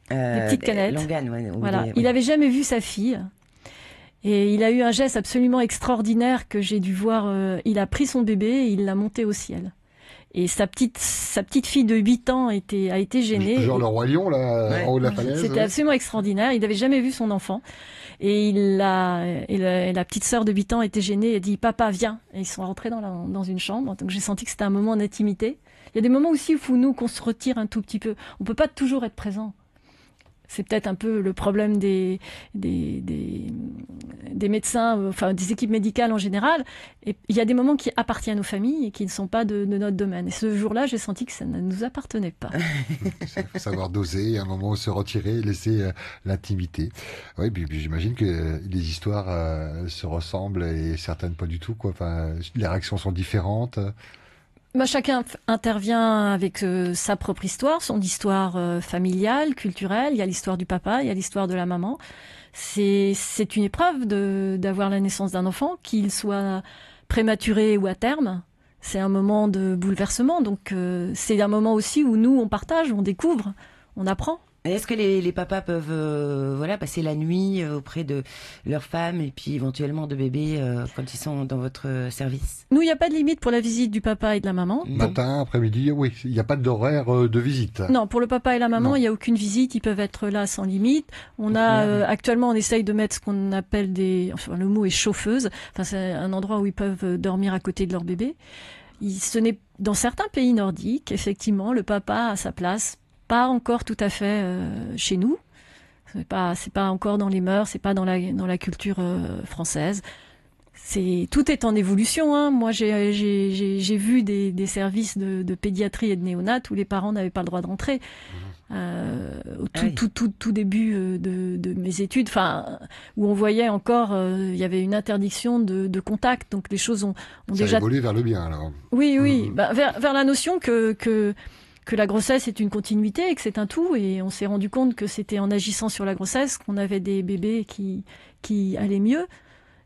Des petites canettes. Voilà. Il avait jamais vu sa fille. Et il a eu un geste absolument extraordinaire que j'ai dû voir. Il a pris son bébé et il l'a monté au ciel. Et sa petite fille de 8 ans a été gênée. Genre le roi lion, là, en haut de la falaise. C'était absolument extraordinaire. Il n'avait jamais vu son enfant. Et la petite sœur de 8 ans était gênée. Elle dit, papa, viens. Et ils sont rentrés dans une chambre. Donc j'ai senti que c'était un moment d'intimité. Il y a des moments aussi où nous, qu'on se retire un tout petit peu. On peut pas toujours être présent. C'est peut-être un peu le problème des médecins, enfin des équipes médicales en général. Et il y a des moments qui appartiennent aux familles et qui ne sont pas de notre domaine. Et ce jour-là, j'ai senti que ça ne nous appartenait pas. Il faut savoir doser, un moment où se retirer, laisser l'intimité. Oui, puis j'imagine que les histoires se ressemblent et certaines pas du tout, quoi. Enfin, les réactions sont différentes. Chacun intervient avec sa propre histoire, son histoire familiale, culturelle. Il y a l'histoire du papa, il y a l'histoire de la maman. C'est une épreuve d'avoir la naissance d'un enfant, qu'il soit prématuré ou à terme. C'est un moment de bouleversement. Donc c'est un moment aussi où nous, on partage, on découvre, on apprend. Est-ce que les papas peuvent passer la nuit auprès de leur femme et puis éventuellement de bébés quand ils sont dans votre service? Nous, il n'y a pas de limite pour la visite du papa et de la maman. Matin, après-midi, oui. Il n'y a pas d'horaire de visite. Non, pour le papa et la maman, il n'y a aucune visite. Ils peuvent être là sans limite. Actuellement, on essaye de mettre ce qu'on appelle le mot est chauffeuse. Enfin, c'est un endroit où ils peuvent dormir à côté de leur bébé. Dans certains pays nordiques, effectivement, le papa a sa place. Pas encore tout à fait chez nous. C'est pas encore dans les mœurs, c'est pas dans la culture française. Tout est en évolution, hein. Moi, j'ai vu des services de pédiatrie et de néonat où les parents n'avaient pas le droit de rentrer. Tout début de mes études, où on voyait encore, il y avait une interdiction de contact. Donc les choses ont déjà... Ça a évolué vers le bien, alors. Oui. Vers la notion que la grossesse est une continuité et que c'est un tout, et on s'est rendu compte que c'était en agissant sur la grossesse qu'on avait des bébés qui allaient mieux,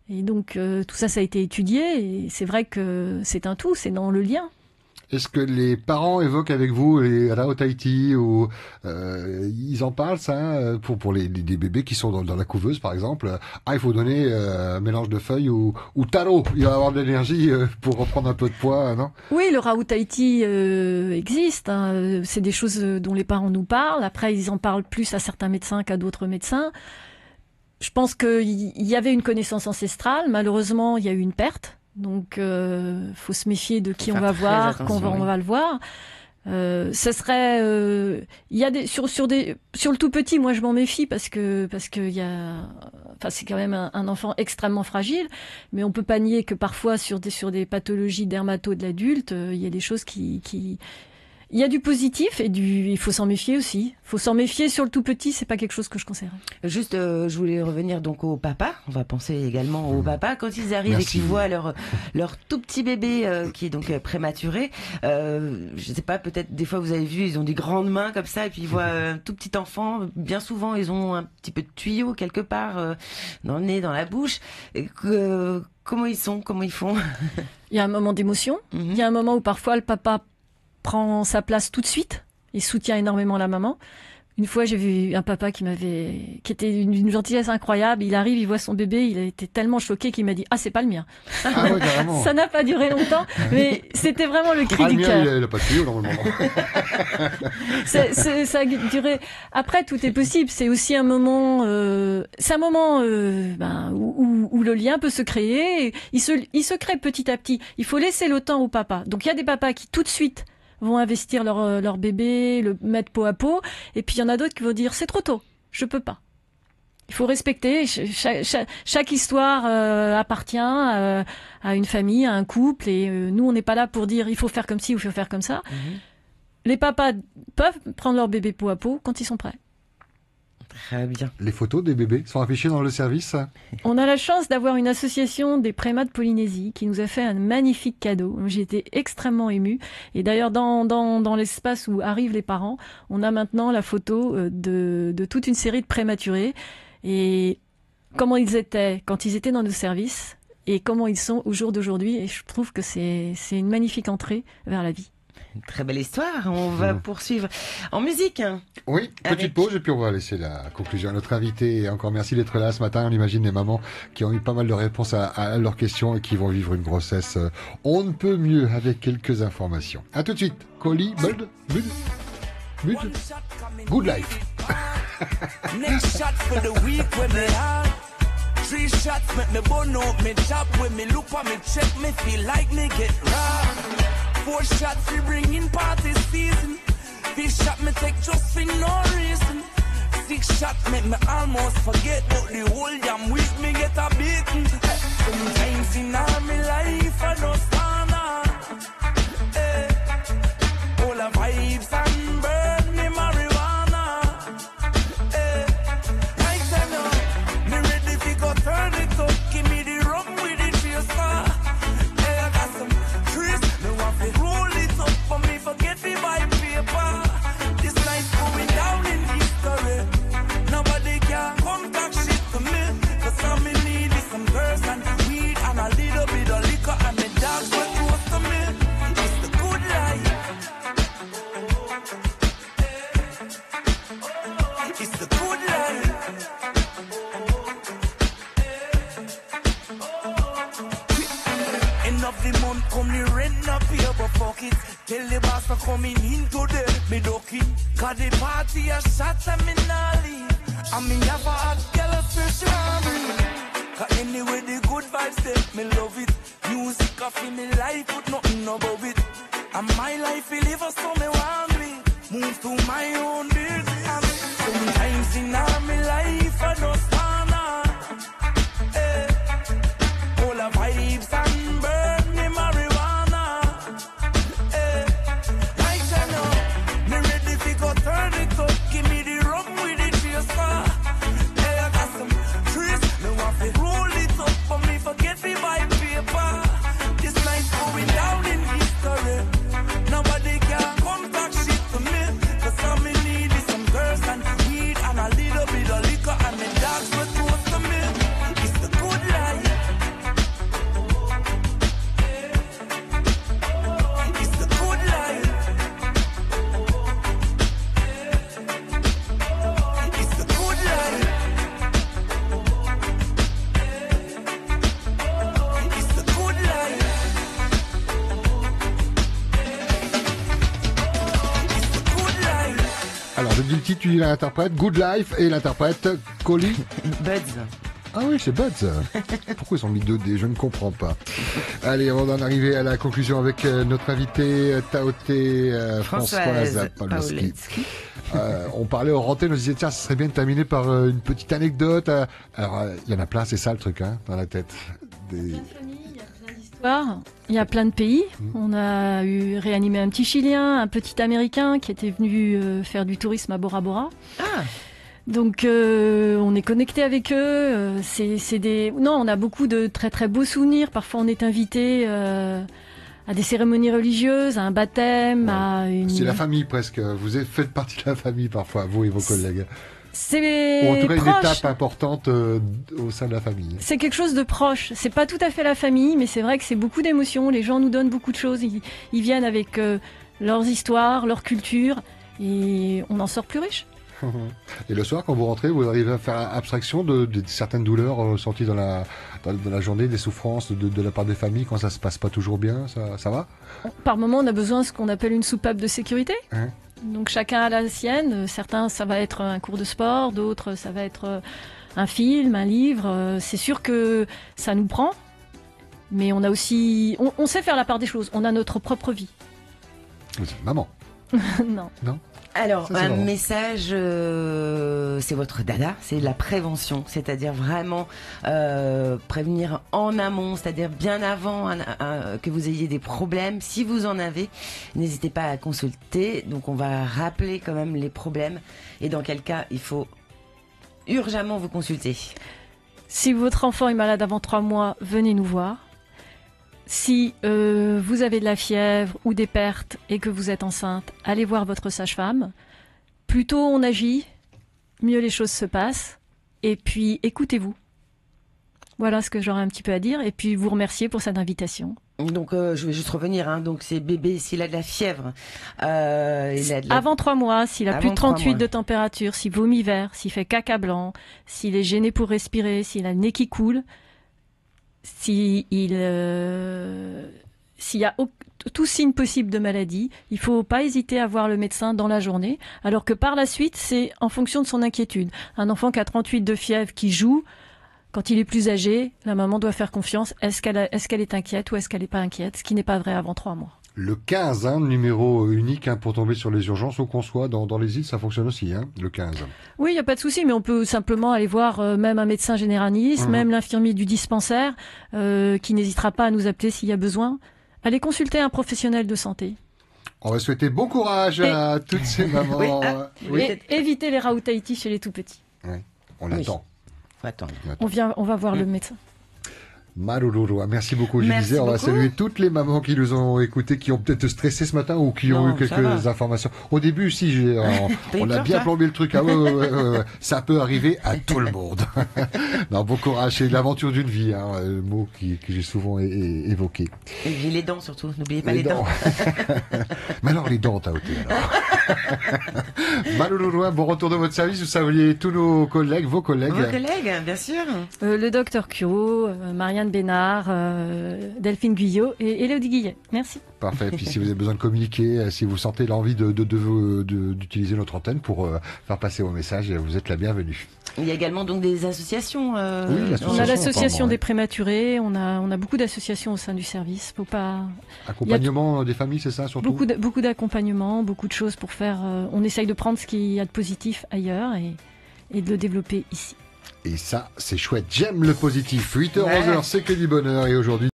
et donc tout ça a été étudié, et c'est vrai que c'est un tout, c'est dans le lien. Est-ce que les parents évoquent avec vous les Rao Tahiti ou ils en parlent ça pour les bébés qui sont dans la couveuse par exemple? Il faut donner un mélange de feuilles ou taro, il va avoir de l'énergie pour reprendre un peu de poids, non? Oui, le Rao Tahiti existe. Hein. C'est des choses dont les parents nous parlent. Après, ils en parlent plus à certains médecins qu'à d'autres médecins. Je pense qu'il y avait une connaissance ancestrale. Malheureusement, il y a eu une perte. Donc, faut se méfier de qui on va voir, quand on va le voir. Ça serait, il y a sur le tout petit, moi je m'en méfie parce que c'est quand même un enfant extrêmement fragile, mais on peut pas nier que parfois sur des pathologies dermato de l'adulte, il y a des choses qui Il y a du positif et il faut s'en méfier aussi. Il faut s'en méfier sur le tout petit, c'est pas quelque chose que je conseillerais. Juste, je voulais revenir donc aux papas. On va penser également aux papas quand ils arrivent et qu'ils voient leur tout petit bébé qui est donc prématuré. Je sais pas, peut-être des fois vous avez vu, ils ont des grandes mains comme ça et puis ils voient un tout petit enfant. Bien souvent, ils ont un petit peu de tuyau quelque part dans le nez, dans la bouche. Comment ils sont, comment ils font? Il y a un moment d'émotion. Il y a un moment où parfois le papa prend sa place tout de suite. Il soutient énormément la maman. Une fois, j'ai vu un papa qui était d'une gentillesse incroyable. Il arrive, il voit son bébé, il a été tellement choqué qu'il m'a dit « Ah, c'est pas le mien ». Ah ouais, carrément. Ça n'a pas duré longtemps, mais c'était vraiment le cri du cœur. Il a pas de tuyau, normalement. Ça a duré. Après, tout est possible. C'est aussi un moment, où le lien peut se créer. Il se crée petit à petit. Il faut laisser le temps au papa. Donc, il y a des papas qui tout de suite vont investir leur bébé, le mettre peau à peau. Et puis, il y en a d'autres qui vont dire, c'est trop tôt, je peux pas. Il faut respecter. Chaque histoire appartient à une famille, à un couple. Et nous, on n'est pas là pour dire, il faut faire comme ci ou il faut faire comme ça. Les papas peuvent prendre leur bébé peau à peau quand ils sont prêts. Très bien. Les photos des bébés sont affichées dans le service? On a la chance d'avoir une association des prémas de Polynésie qui nous a fait un magnifique cadeau. J'ai été extrêmement émue. Et d'ailleurs, dans l'espace où arrivent les parents, on a maintenant la photo de toute une série de prématurés et comment ils étaient quand ils étaient dans nos services et comment ils sont au jour d'aujourd'hui. Et je trouve que c'est une magnifique entrée vers la vie. Une très belle histoire. On va poursuivre en musique. Oui, petite pause et puis on va laisser la conclusion à notre invité. Et encore merci d'être là ce matin. On imagine les mamans qui ont eu pas mal de réponses à leurs questions et qui vont vivre une grossesse on ne peut mieux avec quelques informations. À tout de suite. Collie, Bud, Good Life. Next shot for the week when me hard. 3 shots make me burn out me chop. When me look for me check me feel like me get robbed. 4 shots we bring in party season. This shot me take just for no reason. 6 shots make me almost forget about the whole damn week me get a beating. Sometimes in all my life I don't stand up. All the vibes and burn me marijuana. Right now, me ready to go turn it up. Give me the rum with the chaser. I got some trees, me want to roll it up for me forget me buy paper. This night going down in history. Nobody can come talk shit to me. Cause all me need is some girls and weed and a little bit of liquor and the dogs were close to me. It's the good life. It's the good life. End of the month, come the rent up here, but fuck it. Tell the boss to come in today, me ducking. Cause the party a shot and me nah leave. And me have a hot girl especially. Cause anyway the good vibes there, me love it. Music off in me life, put nothing above it. And my life will live so me want me. Move to my own business. Sometimes in all my life I don't stand up. All the vibes and burn me marijuana. Right now, me ready to go turn it up. Give me the rum with the chaser. I got some trees, me want to roll it up for me forget me buy paper. This night going down in history. Nobody can come talk shit to me. Cause all me need is some girls and weed and a little bit of liquor and the dogs were close to me. It's the good life. It's the good life. It's the good life. It's the good life. It's the good life. Alors, je dis le titre, tu dis l'interprète, Good Life, et l'interprète, Collie. Buds. Ah oui, c'est Buds. Pourquoi ils ont mis 2D? Je ne comprends pas. Allez, on va en arriver à la conclusion avec notre invitée Taoté Françoise Pawlowski. On parlait au antenne, on se disait tiens, ce serait bien de terminer par une petite anecdote. Alors, il y en a plein, c'est ça le truc, hein, dans la tête. Il y a plein de pays. On a réanimé un petit Chilien, un petit Américain qui était venu faire du tourisme à Bora Bora. Ah. Donc on est connecté avec eux. Non, on a beaucoup de très très beaux souvenirs. Parfois on est invité à des cérémonies religieuses, à un baptême, à une... C'est la famille presque. Vous faites partie de la famille parfois, vous et vos collègues. C'est ou en tout cas proche. Une étape importante au sein de la famille. C'est quelque chose de proche. C'est pas tout à fait la famille, mais c'est vrai que c'est beaucoup d'émotions. Les gens nous donnent beaucoup de choses. Ils viennent avec leurs histoires, leur culture, et on en sort plus riche. Et le soir, quand vous rentrez, vous arrivez à faire abstraction de certaines douleurs ressenties dans la journée, des souffrances de la part des familles quand ça se passe pas toujours bien, ça va? Par moment, on a besoin de ce qu'on appelle une soupape de sécurité. Donc chacun a la sienne. Certains, ça va être un cours de sport, d'autres, ça va être un film, un livre. C'est sûr que ça nous prend, mais on a aussi, on sait faire la part des choses. On a notre propre vie. Vous êtes maman? Non. Non. Alors, ça, un marrant. message, c'est votre dada, c'est la prévention, c'est-à-dire vraiment prévenir en amont, c'est-à-dire bien avant que vous ayez des problèmes. Si vous en avez, n'hésitez pas à consulter. Donc, on va rappeler quand même les problèmes et dans quel cas il faut urgemment vous consulter. Si votre enfant est malade avant 3 mois, venez nous voir. Si vous avez de la fièvre ou des pertes et que vous êtes enceinte, allez voir votre sage-femme. Plus tôt on agit, mieux les choses se passent. Et puis écoutez-vous. Voilà ce que j'aurais un petit peu à dire. Et puis vous remercier pour cette invitation. Donc je vais juste revenir. Donc c'est bébé s'il a de la fièvre. Avant 3 mois, s'il a plus de 38 de température, s'il vomit vert, s'il fait caca blanc, s'il est gêné pour respirer, s'il a le nez qui coule. S'il y a tout signe possible de maladie, il ne faut pas hésiter à voir le médecin dans la journée, alors que par la suite, c'est en fonction de son inquiétude. Un enfant qui a 38 de fièvre, qui joue, quand il est plus âgé, la maman doit faire confiance. Est-ce qu'elle est inquiète ou est-ce qu'elle n'est pas inquiète? Ce qui n'est pas vrai avant 3 mois. Le 15, numéro unique pour tomber sur les urgences, où qu'on soit dans les îles, ça fonctionne aussi, le 15. Oui, il n'y a pas de souci, mais on peut simplement aller voir même un médecin généraliste, même l'infirmier du dispensaire, qui n'hésitera pas à nous appeler s'il y a besoin. Allez consulter un professionnel de santé. On va souhaiter bon courage à toutes ces mamans. Et éviter les raoutaïtis chez les tout-petits. Oui, on attend. Faut attendre. On va voir le médecin. Maruluru, merci beaucoup Gilles. On va saluer toutes les mamans qui nous ont écoutés, qui ont peut-être stressé ce matin ou qui ont eu quelques informations. Au début, on a bien plombé le truc. Ouais. Ça peut arriver à tout le monde. Non, bon courage, c'est l'aventure d'une vie, le mot que j'ai souvent évoqué. Et puis les dents surtout, n'oubliez pas les dents. Mais alors les dents, t'as ôté alors. Maruluru, bon retour de votre service. Vous saluez tous nos collègues, vos collègues. Vos collègues, bien sûr. Le docteur Kyo, Marianne Bénard, Delphine Guyot et Élodie Guillet. Merci. Parfait. Puis si vous avez besoin de communiquer, si vous sentez l'envie d'utiliser notre antenne pour faire passer vos messages, vous êtes la bienvenue. Il y a également donc des associations. On a l'association des prématurés, on a beaucoup d'associations au sein du service. Faut pas. Accompagnement des familles, c'est ça surtout. Beaucoup d'accompagnement, beaucoup de choses pour faire. On essaye de prendre ce qu'il y a de positif ailleurs et de le développer ici. Et ça, c'est chouette. J'aime le positif. 8h, 11h, c'est que du bonheur. Et aujourd'hui,